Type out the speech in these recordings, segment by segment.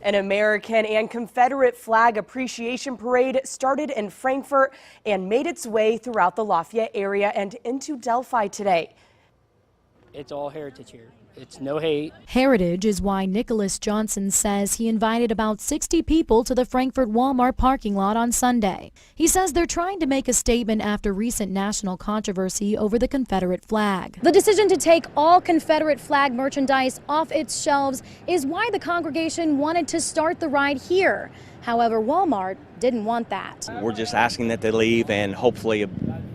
An American and Confederate flag appreciation parade started in Frankfort and made its way throughout the Lafayette area and into Delphi today. It's all heritage here. It's no hate. Heritage is why Nicholas Johnson says he invited about 60 people to the Frankfort Walmart parking lot on Sunday. He says they're trying to make a statement after recent national controversy over the Confederate flag. The decision to take all Confederate flag merchandise off its shelves is why the congregation wanted to start the ride here. However, Walmart didn't want that. We're just asking that they leave and hopefully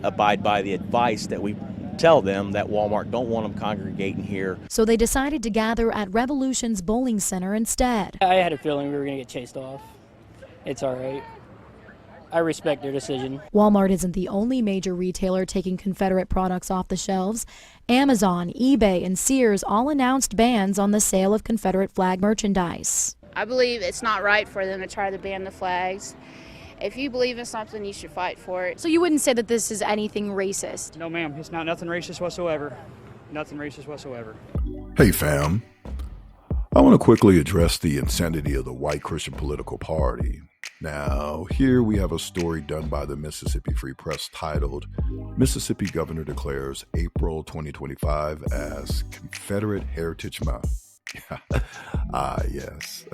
abide by the advice that we tell them that Walmart don't want them congregating here. So they decided to gather at Revolution's Bowling Center instead. I had a feeling we were going to get chased off. It's all right. I respect their decision. Walmart isn't the only major retailer taking Confederate products off the shelves. Amazon, eBay, and Sears all announced bans on the sale of Confederate flag merchandise. I believe it's not right for them to try to ban the flags. If you believe in something, you should fight for it. So you wouldn't say that this is anything racist? No, ma'am. It's not nothing racist whatsoever. Nothing racist whatsoever. Hey, fam. I want to quickly address the insanity of the white Christian political party. Now, here we have a story done by the Mississippi Free Press titled, Mississippi Governor Declares April 2025 as Confederate Heritage Month. Yes.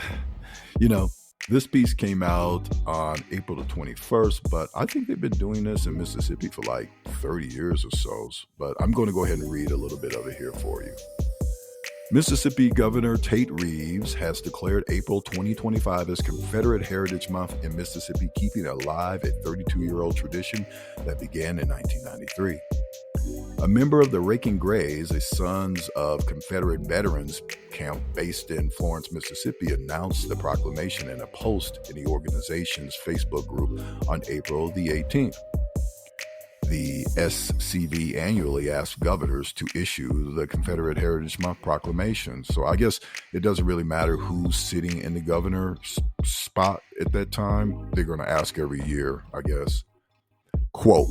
You know, this piece came out on April the 21st, but I think they've been doing this in Mississippi for like 30 years or so. But I'm going to go ahead and read a little bit of it here for you. Mississippi Governor Tate Reeves has declared April 2025 as Confederate Heritage Month in Mississippi, keeping alive a 32-year-old tradition that began in 1993. A member of the Raking Grays, a Sons of Confederate Veterans camp based in Florence, Mississippi, announced the proclamation in a post in the organization's Facebook group on April the 18th. The SCV annually asks governors to issue the Confederate Heritage Month proclamation. So I guess it doesn't really matter who's sitting in the governor's spot at that time. They're going to ask every year, I guess. Quote,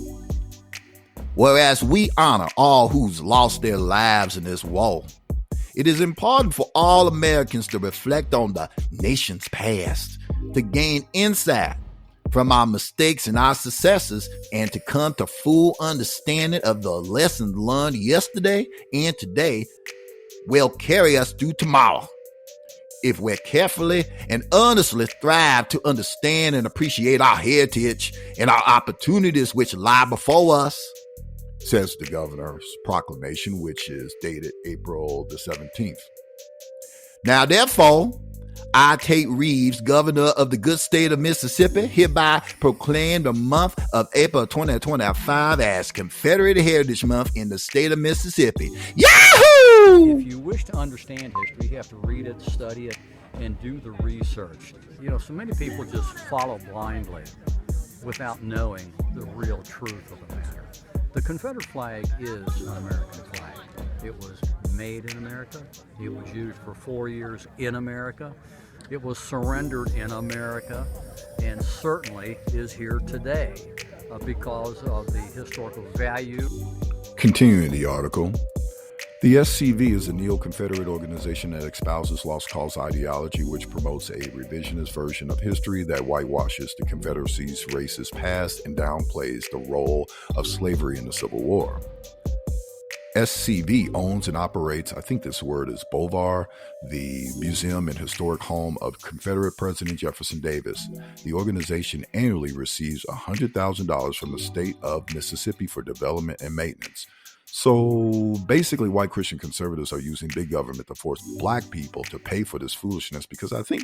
whereas we honor all who's lost their lives in this war, it is important for all Americans to reflect on the nation's past, to gain insight from our mistakes and our successes, and to come to full understanding of the lessons learned yesterday and today will carry us through tomorrow. If we carefully and earnestly strive to understand and appreciate our heritage and our opportunities which lie before us, says the governor's proclamation, which is dated April the 17th. Now, therefore, I, Tate Reeves, governor of the good state of Mississippi, hereby proclaim the month of April 2025 as Confederate Heritage Month in the state of Mississippi. Yahoo! If you wish to understand history, you have to read it, study it, and do the research. You know, so many people just follow blindly without knowing the real truth of the matter. The Confederate flag is an American flag. It was made in America. It was used for 4 years in America. It was surrendered in America, and certainly is here today because of the historical value. Continuing the article, the SCV is a neo-Confederate organization that espouses lost cause ideology, which promotes a revisionist version of history that whitewashes the Confederacy's racist past and downplays the role of slavery in the Civil War. SCV owns and operates, I think this word is Bovar, the museum and historic home of Confederate President Jefferson Davis. The organization annually receives $100,000 from the state of Mississippi for development and maintenance. So basically, white Christian conservatives are using big government to force black people to pay for this foolishness, because I think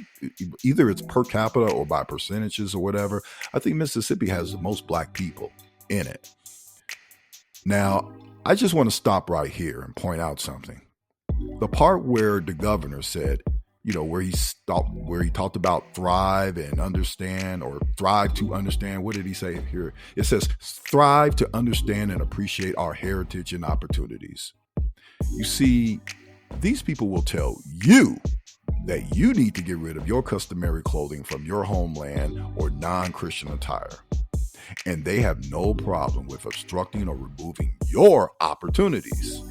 either it's per capita or by percentages or whatever. I think Mississippi has the most black people in it. Now, I just want to stop right here and point out something. The part where the governor said, you know, where he talked about thrive and understand, or thrive to understand. What did he say here? It says thrive to understand and appreciate our heritage and opportunities. You see, these people will tell you that you need to get rid of your customary clothing from your homeland or non-Christian attire. And they have no problem with obstructing or removing your opportunities.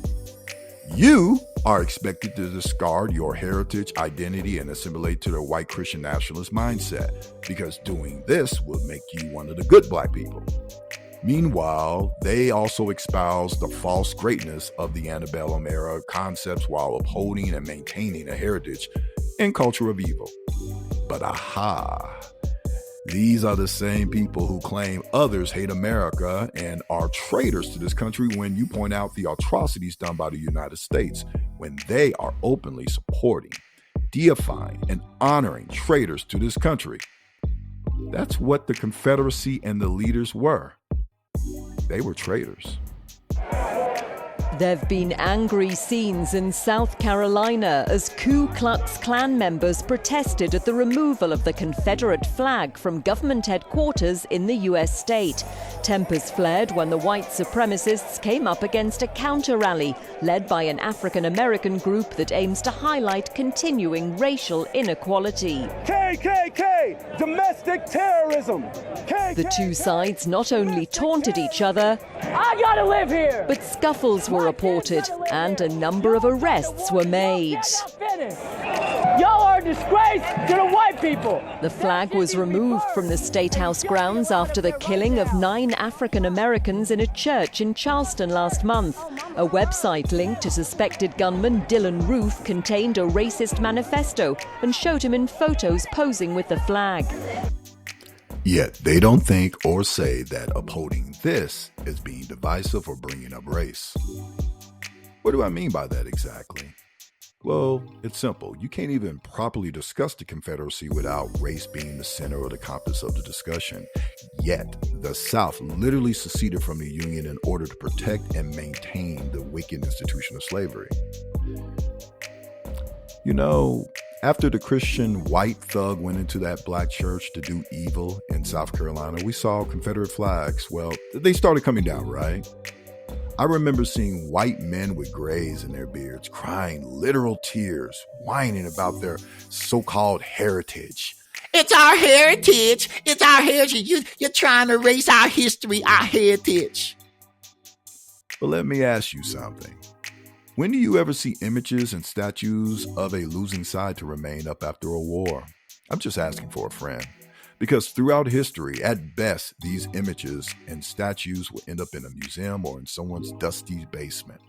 You are expected to discard your heritage, identity, and assimilate to their white Christian nationalist mindset, because doing this will make you one of the good black people. Meanwhile, they also espouse the false greatness of the antebellum era concepts while upholding and maintaining a heritage and culture of evil. But aha! These are the same people who claim others hate America and are traitors to this country when you point out the atrocities done by the United States, when they are openly supporting, deifying, and honoring traitors to this country. That's what the Confederacy and the leaders were. They were traitors. There have been angry scenes in South Carolina as Ku Klux Klan members protested at the removal of the Confederate flag from government headquarters in the U.S. state. Tempers flared when the white supremacists came up against a counter-rally led by an African-American group that aims to highlight continuing racial inequality. KKK! Domestic terrorism! KKK. The two sides not only taunted each other, I gotta live here! but scuffles were reported and a number of arrests were made. Y'all are a disgrace to the white people! The flag was removed from the State House grounds after the killing of 9 African Americans in a church in Charleston last month. A website linked to suspected gunman Dylan Roof contained a racist manifesto and showed him in photos posing with the flag. Yet they don't think or say that upholding this is being divisive or bringing up race. What do I mean by that exactly? Well, it's simple. You can't even properly discuss the Confederacy without race being the center or the compass of the discussion. Yet, the South literally seceded from the Union in order to protect and maintain the wicked institution of slavery. You know, after the Christian white thug went into that black church to do evil in South Carolina, we saw Confederate flags. Well, they started coming down, right? I remember seeing white men with grays in their beards, crying literal tears, whining about their so-called heritage. It's our heritage. It's our heritage. You're trying to erase our history, our heritage. But let me ask you something. When do you ever see images and statues of a losing side to remain up after a war? I'm just asking for a friend. Because throughout history, at best, these images and statues will end up in a museum or in someone's dusty basement.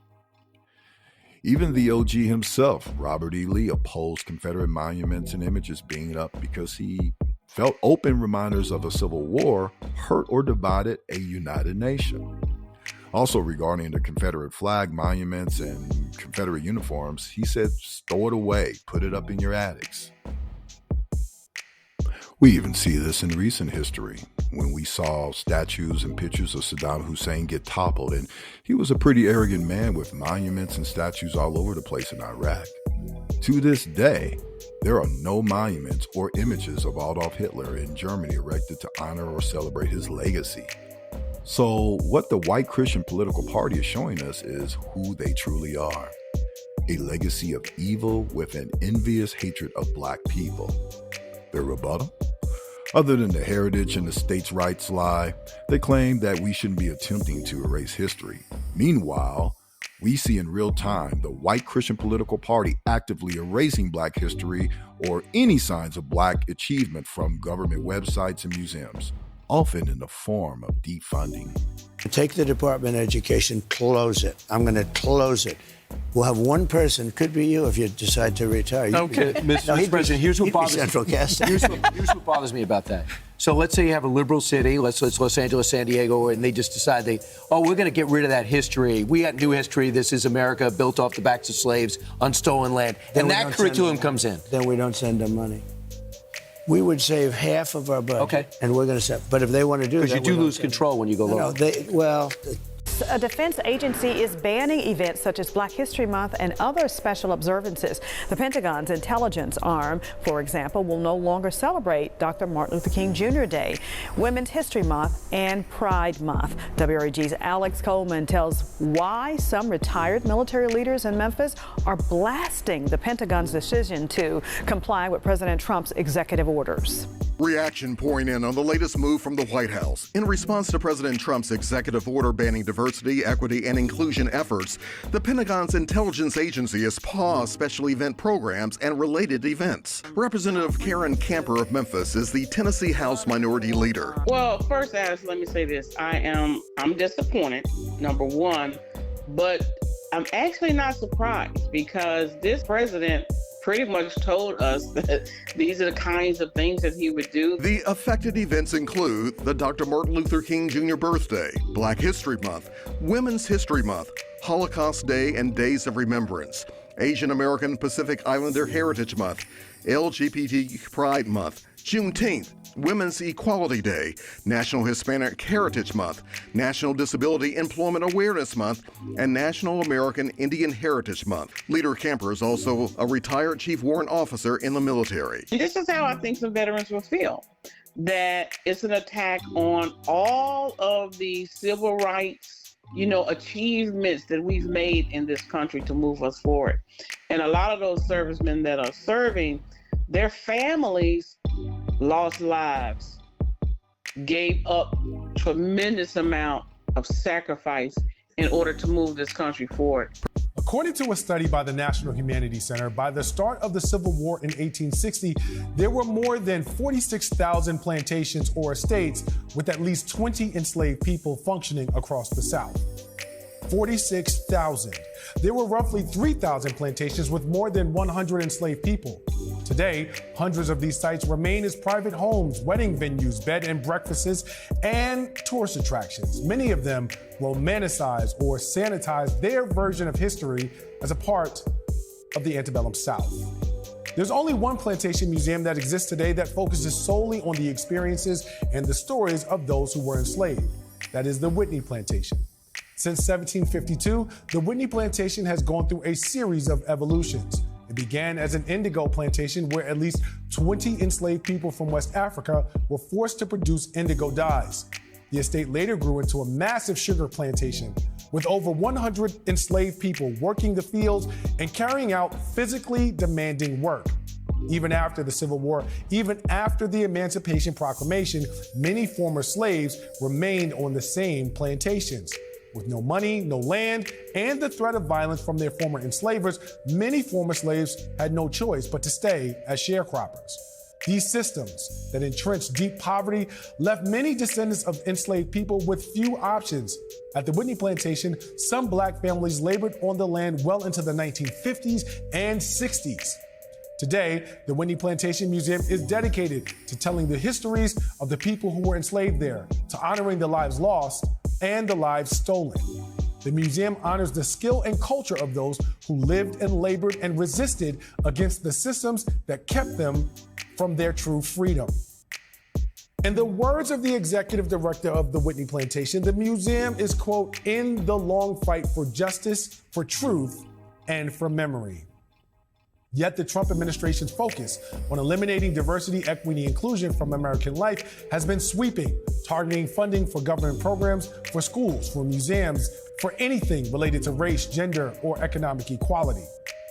Even the OG himself, Robert E. Lee, opposed Confederate monuments and images being up because he felt open reminders of a civil war hurt or divided a united nation. Also, regarding the Confederate flag, monuments, and Confederate uniforms, he said, stow it away, put it up in your attics. We even see this in recent history, when we saw statues and pictures of Saddam Hussein get toppled, and he was a pretty arrogant man with monuments and statues all over the place in Iraq. To this day, there are no monuments or images of Adolf Hitler in Germany erected to honor or celebrate his legacy. So what the white Christian political party is showing us is who they truly are. A legacy of evil with an envious hatred of black people. Their rebuttal? Other than the heritage and the states' rights lie, they claim that we shouldn't be attempting to erase history. Meanwhile, we see in real time the white Christian political party actively erasing black history or any signs of black achievement from government websites and museums, often in the form of defunding. Take the Department of Education, close it. I'm going to close it. We'll have one person, could be you if you decide to retire. Okay, Mr. President, here's what bothers central casting. Here's what bothers me about that. So let's say you have a liberal city, let's Los Angeles, San Diego, and they just decide we're going to get rid of that history. We got new history. This is America built off the backs of slaves on stolen land. Then and that curriculum comes in. Then we don't send them money. We would save half of our budget. Okay. And we're going to send. But if they want to do that, because you do lose control when you go lower. A defense agency is banning events such as Black History Month and other special observances. The Pentagon's intelligence arm, for example, will no longer celebrate Dr. Martin Luther King Jr. Day, Women's History Month, and Pride Month. WREG's Alex Coleman tells why some retired military leaders in Memphis are blasting the Pentagon's decision to comply with President Trump's executive orders. Reaction pouring in on the latest move from the White House. In response to President Trump's executive order banning diversity, equity, and inclusion efforts, the Pentagon's intelligence agency has paused special event programs and related events. Representative Karen Camper of Memphis is the Tennessee House Minority Leader. Well, first, Alice, let me say this. I'm disappointed, number one, but I'm actually not surprised because this president pretty much told us that these are the kinds of things that he would do. The affected events include the Dr. Martin Luther King Jr. birthday, Black History Month, Women's History Month, Holocaust Day and Days of Remembrance, Asian American Pacific Islander Heritage Month, LGBT Pride Month, Juneteenth, Women's Equality Day, National Hispanic Heritage Month, National Disability Employment Awareness Month, and National American Indian Heritage Month. Leader Camper is also a retired chief warrant officer in the military. This is how I think some veterans will feel, that it's an attack on all of the civil rights, achievements that we've made in this country to move us forward. And a lot of those servicemen that are serving, their families lost lives, gave up tremendous amount of sacrifice in order to move this country forward. According to a study by the National Humanities Center, by the start of the Civil War in 1860, there were more than 46,000 plantations or estates with at least 20 enslaved people functioning across the South. 46,000. There were roughly 3,000 plantations with more than 100 enslaved people. Today, hundreds of these sites remain as private homes, wedding venues, bed and breakfasts, and tourist attractions. Many of them romanticize or sanitize their version of history as a part of the antebellum South. There's only one plantation museum that exists today that focuses solely on the experiences and the stories of those who were enslaved. That is the Whitney Plantation. Since 1752, the Whitney Plantation has gone through a series of evolutions. It began as an indigo plantation where at least 20 enslaved people from West Africa were forced to produce indigo dyes. The estate later grew into a massive sugar plantation with over 100 enslaved people working the fields and carrying out physically demanding work. Even after the Civil War, even after the Emancipation Proclamation, many former slaves remained on the same plantations. With no money, no land, and the threat of violence from their former enslavers, many former slaves had no choice but to stay as sharecroppers. These systems that entrenched deep poverty left many descendants of enslaved people with few options. At the Whitney Plantation, some black families labored on the land well into the 1950s and 60s. Today, the Whitney Plantation Museum is dedicated to telling the histories of the people who were enslaved there, to honoring the lives lost and the lives stolen. The museum honors the skill and culture of those who lived and labored and resisted against the systems that kept them from their true freedom. In the words of the executive director of the Whitney Plantation, the museum is, quote, in the long fight for justice, for truth, and for memory. Yet the Trump administration's focus on eliminating diversity, equity, and inclusion from American life has been sweeping, targeting funding for government programs, for schools, for museums, for anything related to race, gender, or economic equality.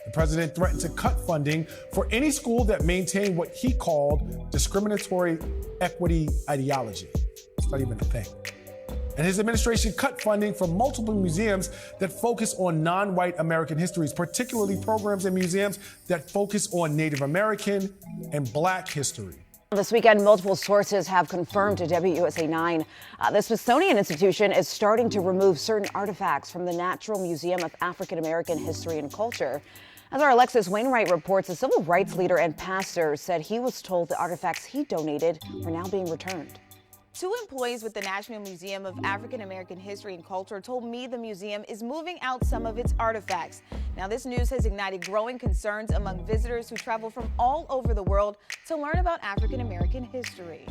The president threatened to cut funding for any school that maintained what he called discriminatory equity ideology. It's not even a thing. And his administration cut funding from multiple museums that focus on non-white American histories, particularly programs and museums that focus on Native American and Black history. This weekend, multiple sources have confirmed to WUSA 9 the Smithsonian Institution is starting to remove certain artifacts from the Natural Museum of African American History and Culture. As our Alexis Wainwright reports, a civil rights leader and pastor said he was told the artifacts he donated are now being returned. Two employees with the National Museum of African American History and Culture told me the museum is moving out some of its artifacts. Now, this news has ignited growing concerns among visitors who travel from all over the world to learn about African American history.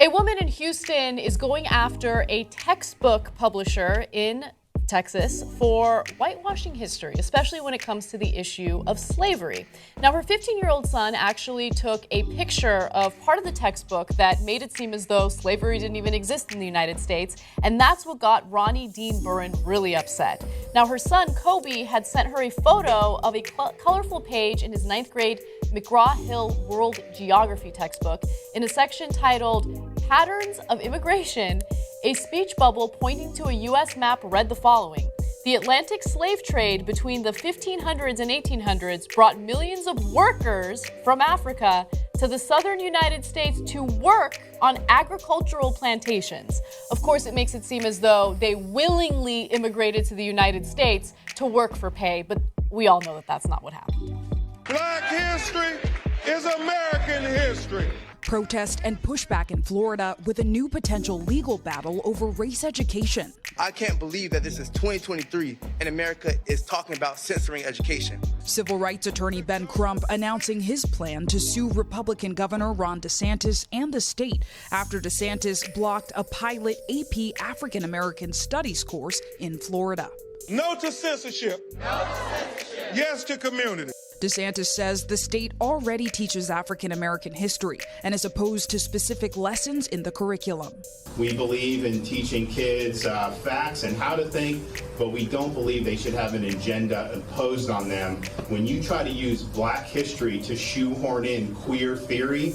A woman in Houston is going after a textbook publisher in Texas for whitewashing history, especially when it comes to the issue of slavery. Now, her 15-year-old son actually took a picture of part of the textbook that made it seem as though slavery didn't even exist in the United States, and that's what got Ronnie Dean Burren really upset. Now, her son, Kobe, had sent her a photo of a colorful page in his 9th grade McGraw-Hill World Geography textbook in a section titled Patterns of Immigration, a speech bubble pointing to a U.S. map read the following. The Atlantic slave trade between the 1500s and 1800s brought millions of workers from Africa to the southern United States to work on agricultural plantations. Of course, it makes it seem as though they willingly immigrated to the United States to work for pay, but we all know that that's not what happened. Black history is American history. Protest and pushback in Florida with a new potential legal battle over race education. I can't believe that this is 2023 and America is talking about censoring education. Civil rights attorney Ben Crump announcing his plan to sue Republican Governor Ron DeSantis and the state after DeSantis blocked a pilot AP African American Studies course in Florida. No to censorship. No to censorship. Yes to community. DeSantis says the state already teaches African American history and is opposed to specific lessons in the curriculum. We believe in teaching kids facts and how to think, but we don't believe they should have an agenda imposed on them. When you try to use Black history to shoehorn in queer theory,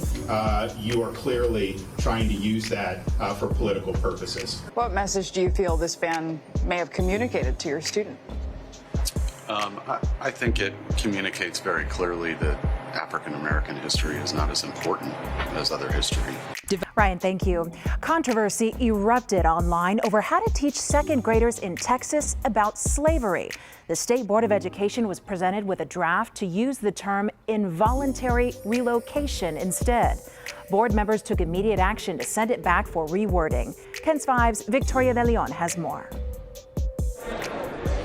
you are clearly trying to use that for political purposes. What message do you feel this ban may have communicated to your student? I think it communicates very clearly that African American history is not as important as other history. Ryan, thank you. Controversy erupted online over how to teach second graders in Texas about slavery. The State Board of Education was presented with a draft to use the term involuntary relocation instead. Board members took immediate action to send it back for rewording. KENS 5's Victoria De Leon has more.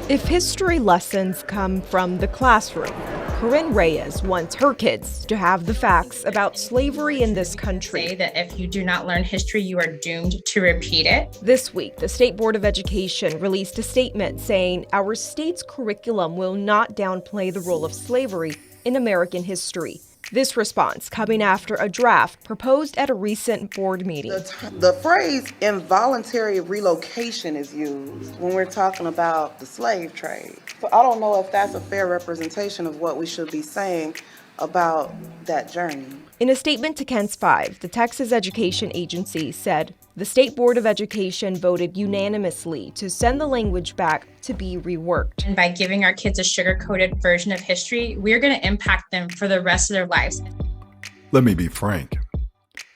If history lessons come from the classroom, Corinne Reyes wants her kids to have the facts about slavery in this country. Say that if you do not learn history, you are doomed to repeat it. This week, the State Board of Education released a statement saying our state's curriculum will not downplay the role of slavery in American history. This response coming after a draft proposed at a recent board meeting. The phrase involuntary relocation is used when we're talking about the slave trade. So I don't know if that's a fair representation of what we should be saying about that journey. In a statement to KENS 5, the Texas Education Agency said the State Board of Education voted unanimously to send the language back to be reworked. And by giving our kids a sugar-coated version of history, we're going to impact them for the rest of their lives. Let me be frank.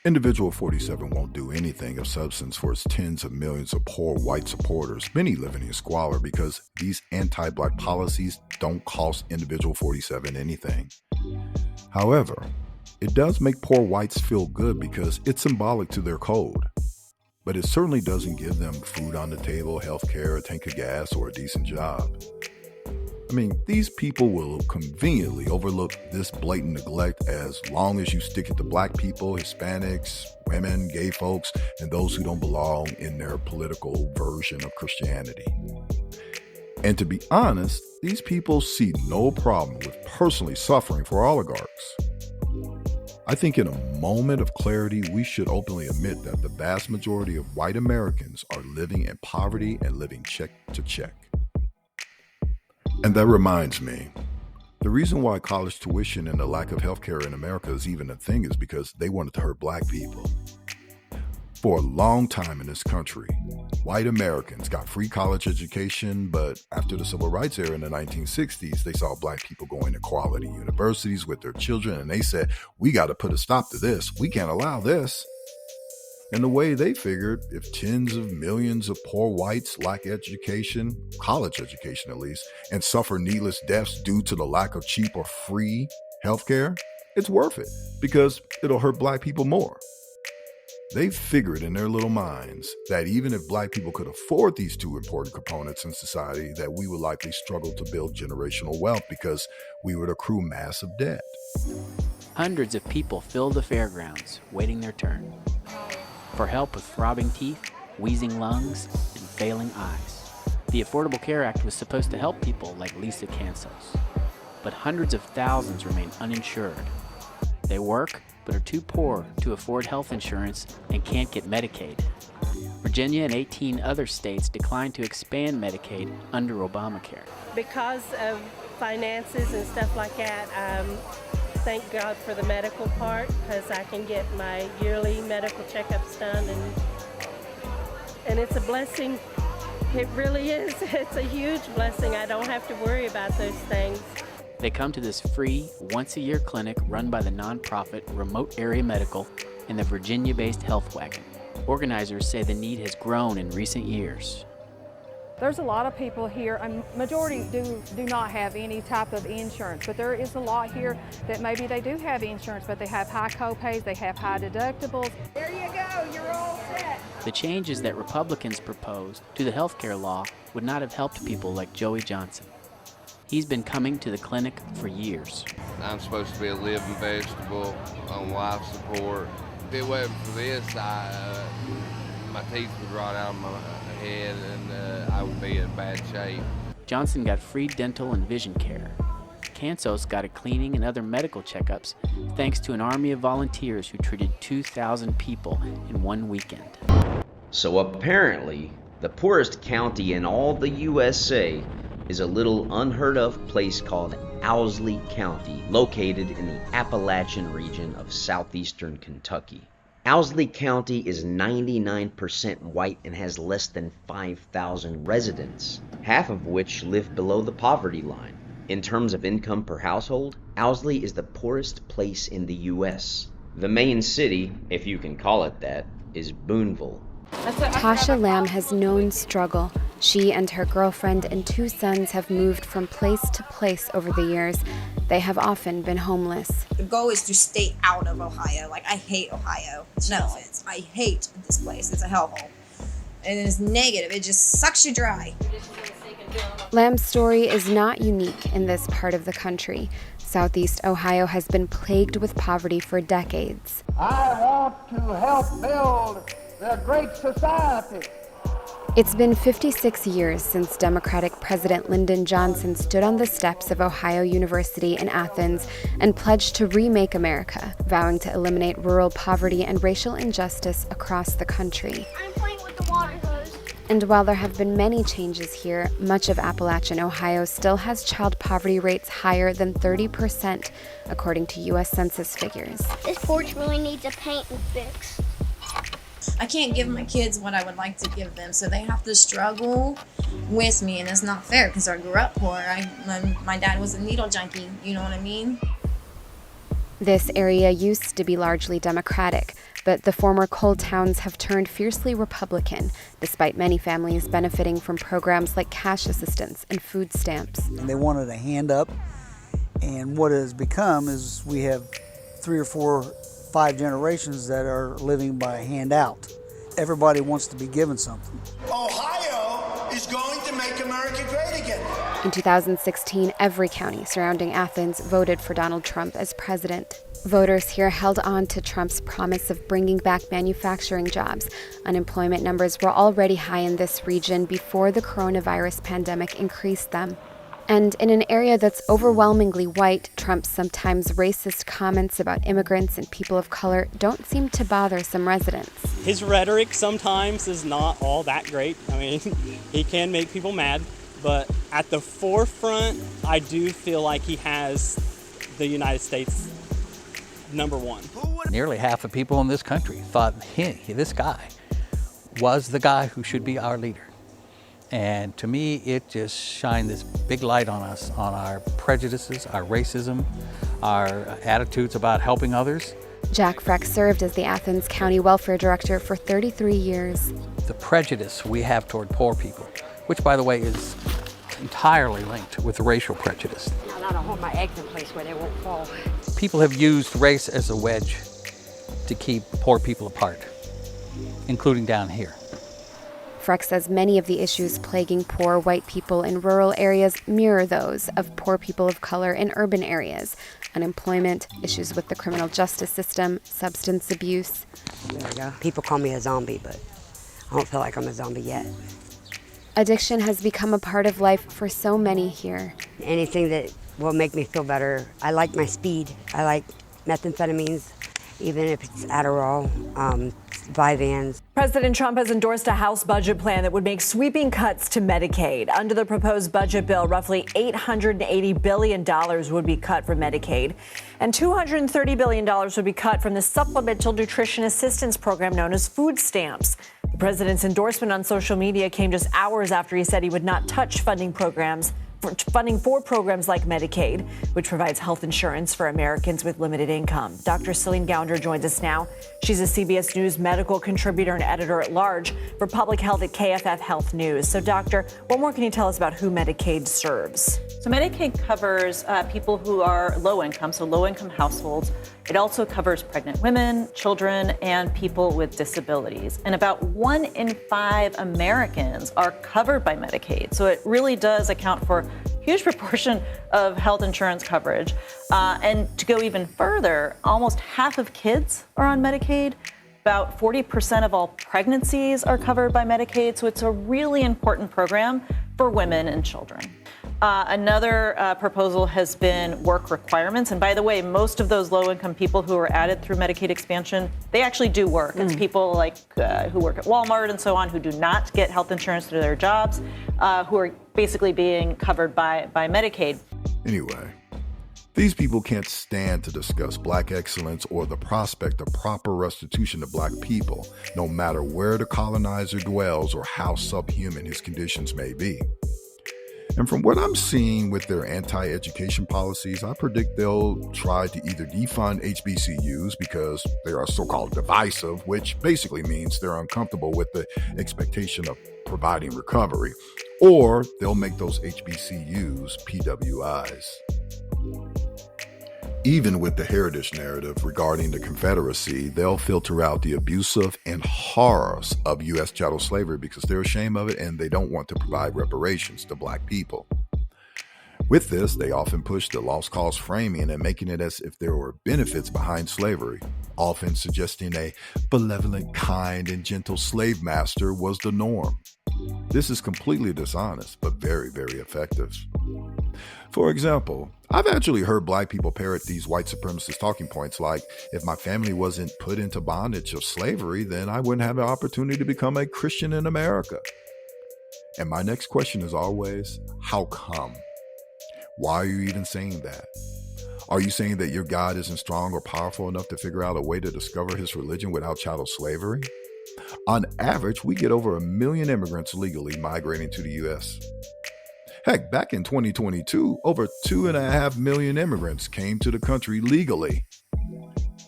Individual 47 won't do anything of substance for its tens of millions of poor white supporters, many living in squalor, because these anti-Black policies don't cost Individual 47 anything. However, it does make poor whites feel good because it's symbolic to their code. But it certainly doesn't give them food on the table, health care, a tank of gas, or a decent job. I mean, these people will conveniently overlook this blatant neglect as long as you stick it to Black people, Hispanics, women, gay folks, and those who don't belong in their political version of Christianity. And to be honest, these people see no problem with personally suffering for oligarchs. I think in a moment of clarity, we should openly admit that the vast majority of white Americans are living in poverty and living check to check. And that reminds me, the reason why college tuition and the lack of healthcare in America is even a thing is because they wanted to hurt Black people. For a long time in this country, white Americans got free college education, but after the Civil Rights era in the 1960s, they saw Black people going to quality universities with their children, and they said, we got to put a stop to this. We can't allow this. And the way they figured, if tens of millions of poor whites lack education, college education at least, and suffer needless deaths due to the lack of cheap or free healthcare, it's worth it because it'll hurt Black people more. They figured in their little minds that even if Black people could afford these two important components in society, that we would likely struggle to build generational wealth because we would accrue massive debt. Hundreds of people filled the fairgrounds, waiting their turn. For help with throbbing teeth, wheezing lungs, and failing eyes. The Affordable Care Act was supposed to help people like Lisa Cansos. But hundreds of thousands remain uninsured. They work, but are too poor to afford health insurance and can't get Medicaid. Virginia and 18 other states declined to expand Medicaid under Obamacare. Because of finances and stuff like that, thank God for the medical part because I can get my yearly medical checkups done, and it's a blessing. It really is. It's a huge blessing. I don't have to worry about those things. They come to this free, once-a-year clinic run by the nonprofit Remote Area Medical and the Virginia-based Health Wagon. Organizers say the need has grown in recent years. There's a lot of people here, a majority do not have any type of insurance, but there is a lot here that maybe they do have insurance, but they have high co-pays, they have high deductibles. There you go, you're all set. The changes that Republicans proposed to the health care law would not have helped people like Joey Johnson. He's been coming to the clinic for years. I'm supposed to be a living vegetable on life support. If it wasn't for this, my teeth would rot out of my head and I would be in bad shape. Johnson got free dental and vision care. Cansos got a cleaning and other medical checkups thanks to an army of volunteers who treated 2,000 people in one weekend. So apparently, the poorest county in all the USA is a little unheard of place called Owsley County, located in the Appalachian region of southeastern Kentucky. Owsley County is 99% white and has less than 5,000 residents, half of which live below the poverty line. In terms of income per household, Owsley is the poorest place in the U.S. The main city, if you can call it that, is Boonville. Tasha Lamb has known struggle. She and her girlfriend and 2 sons have moved from place to place over the years. They have often been homeless. The goal is to stay out of Ohio. Like, I hate Ohio. No offense. I hate this place. It's a hellhole. And it's negative. It just sucks you dry. Lamb's story is not unique in this part of the country. Southeast Ohio has been plagued with poverty for decades. I want to help build the great society. It's been 56 years since Democratic President Lyndon Johnson stood on the steps of Ohio University in Athens and pledged to remake America, vowing to eliminate rural poverty and racial injustice across the country. I'm playing with the water hose. And while there have been many changes here, much of Appalachian Ohio still has child poverty rates higher than 30%, according to U.S. Census figures. This porch really needs a paint and fix. I can't give my kids what I would like to give them, so they have to struggle with me, and it's not fair because I grew up poor. My dad was a needle junkie, you know what I mean? This area used to be largely Democratic, but the former coal towns have turned fiercely Republican, despite many families benefiting from programs like cash assistance and food stamps. And they wanted a hand up, and what it has become is we have 3 or 4, 5 generations that are living by handout. Everybody wants to be given something. Ohio is going to make America great again. In 2016, every county surrounding Athens voted for Donald Trump as president. Voters here held on to Trump's promise of bringing back manufacturing jobs. Unemployment numbers were already high in this region before the coronavirus pandemic increased them. And in an area that's overwhelmingly white, Trump's sometimes racist comments about immigrants and people of color don't seem to bother some residents. His rhetoric sometimes is not all that great. I mean, he can make people mad, but at the forefront, I do feel like he has the United States #1. Nearly half of people in this country thought this guy was the guy who should be our leader. And to me, it just shined this big light on us, on our prejudices, our racism, our attitudes about helping others. Jack Freck served as the Athens County Welfare Director for 33 years. The prejudice we have toward poor people, which, by the way, is entirely linked with racial prejudice. I don't hold my eggs in place where they won't fall. People have used race as a wedge to keep poor people apart, including down here. Freck says many of the issues plaguing poor white people in rural areas mirror those of poor people of color in urban areas. Unemployment, issues with the criminal justice system, substance abuse. There we go. People call me a zombie, but I don't feel like I'm a zombie yet. Addiction has become a part of life for so many here. Anything that will make me feel better. I like my speed. I like methamphetamines, even if it's Adderall. vans. President Trump has endorsed a House budget plan that would make sweeping cuts to Medicaid. Under the proposed budget bill, roughly $880 billion would be cut from Medicaid, and $230 billion would be cut from the Supplemental Nutrition Assistance Program known as food stamps. The president's endorsement on social media came just hours after he said he would not touch funding for programs like Medicaid, which provides health insurance for Americans with limited income. Dr. Celine Gounder joins us now. She's a CBS News medical contributor and editor-at-large for public health at KFF Health News. So, doctor, what more can you tell us about who Medicaid serves? So Medicaid covers people who are low income, so low income households. It also covers pregnant women, children, and people with disabilities. And about 1 in 5 Americans are covered by Medicaid. So it really does account for a huge proportion of health insurance coverage. And to go even further, almost half of kids are on Medicaid. About 40% of all pregnancies are covered by Medicaid. So it's a really important program for women and children. Another proposal has been work requirements. And by the way, most of those low-income people who are added through Medicaid expansion, they actually do work. It's people like who work at Walmart and so on who do not get health insurance through their jobs, who are basically being covered by Medicaid. Anyway, these people can't stand to discuss black excellence or the prospect of proper restitution to black people, no matter where the colonizer dwells or how subhuman his conditions may be. And from what I'm seeing with their anti-education policies, I predict they'll try to either defund HBCUs because they are so-called divisive, which basically means they're uncomfortable with the expectation of providing recovery, or they'll make those HBCUs PWIs. Even with the heritage narrative regarding the Confederacy, they'll filter out the abusive and horrors of U.S. chattel slavery because they're ashamed of it and they don't want to provide reparations to black people. With this, they often push the lost cause framing and making it as if there were benefits behind slavery, often suggesting a benevolent, kind, and gentle slave master was the norm. This is completely dishonest, but very, very effective. For example, I've actually heard black people parrot these white supremacist talking points like, if my family wasn't put into bondage of slavery, then I wouldn't have the opportunity to become a Christian in America. And my next question is always, how come? Why are you even saying that? Are you saying that your God isn't strong or powerful enough to figure out a way to discover his religion without chattel slavery? On average, we get over 1 million immigrants legally migrating to the U.S. Heck, back in 2022, over 2.5 million immigrants came to the country legally.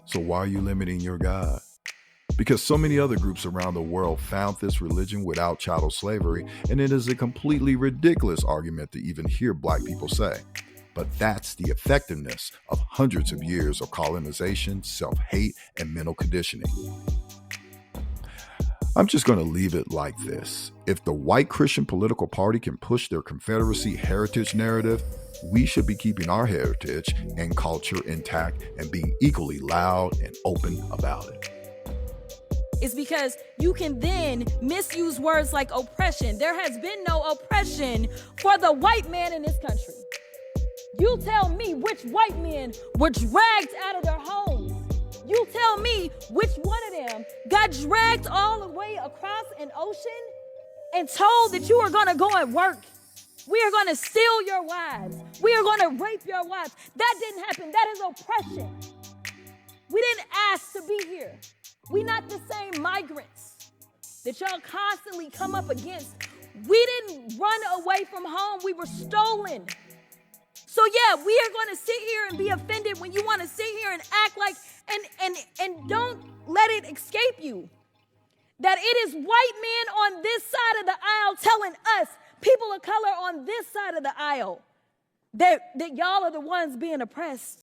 So why are you limiting your God? Because so many other groups around the world found this religion without chattel slavery, and it is a completely ridiculous argument to even hear black people say. But that's the effectiveness of hundreds of years of colonization, self-hate, and mental conditioning. I'm just going to leave it like this. If the white Christian political party can push their Confederacy heritage narrative, we should be keeping our heritage and culture intact and being equally loud and open about it. It's because you can then misuse words like oppression. There has been no oppression for the white man in this country. You tell me which white men were dragged out of their homes. You tell me which one of them got dragged all the way across an ocean and told that you are going to go and work. We are going to steal your wives. We are going to rape your wives. That didn't happen. That is oppression. We didn't ask to be here. We're not the same migrants that y'all constantly come up against. We didn't run away from home. We were stolen. So yeah, we are going to sit here and be offended when you want to sit here and act like, and don't let it escape you that it is white men on this side of the aisle telling us, people of color on this side of the aisle, that y'all are the ones being oppressed.